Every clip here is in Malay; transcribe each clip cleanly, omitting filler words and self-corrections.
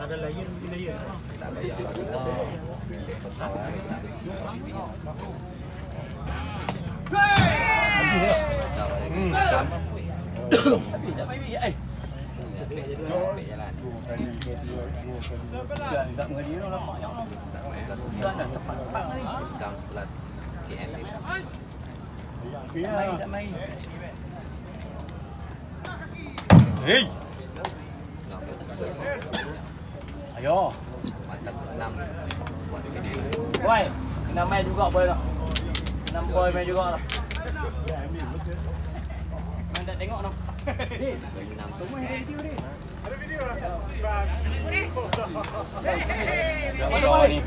Ada layan layan. Tak payah. Tak baik eh. Jalan. Tak mengaji dah nampak yang orang. Jalan dah tepat ni. Sedang 11 KL ni. Tak main. Hei. Ayo. Mantap 6. Boy, kena main juga boy lah. 6 boy main juga lah. Main tak tengok noh. Semua video ni. Ada video lah. Boy ni.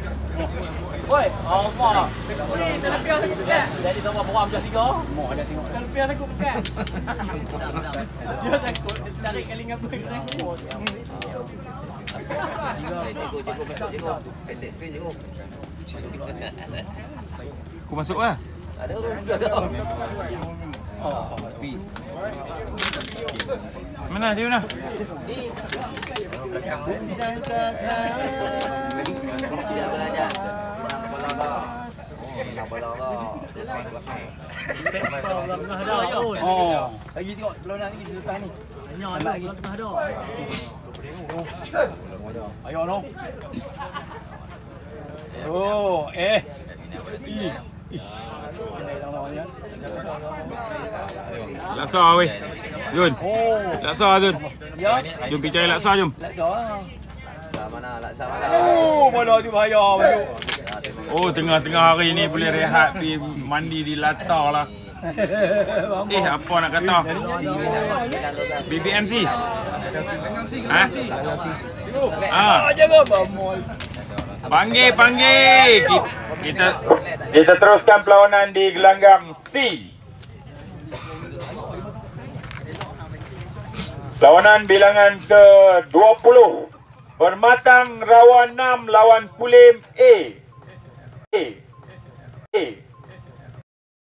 Boy, Allah. Ni terlepas aku pekat. Jadi sama boram jam 3. Mau ada tengok. Terlepas aku pekat. Dia takut cari kali ngapa aku. Jago masuk jago. Petek screen jago. Aku masuk lah. Ada orang. Oh, Pi. Mana dia mana? Tidak belajar. Nak bola oh, lagi tengok perlawanan lagi selepas ni. Hanya ada lagi tengah dah. Ayo noh. Oh, Laksa weh. Jun. Laksa Jun. Ya. Jom pergi cari laksa jom. Laksa. Laksa mana? Oh, bola tu bahaya masuk. Oh, tengah-tengah hari ni boleh rehat pergi mandi di latar lah. Apa nak kata? BBMC. Jaga bamol. Panggil. Kita teruskan perlawanan di gelanggang C. Perlawanan bilangan ke-20. Permatang Rawa 6 lawan Pulim A.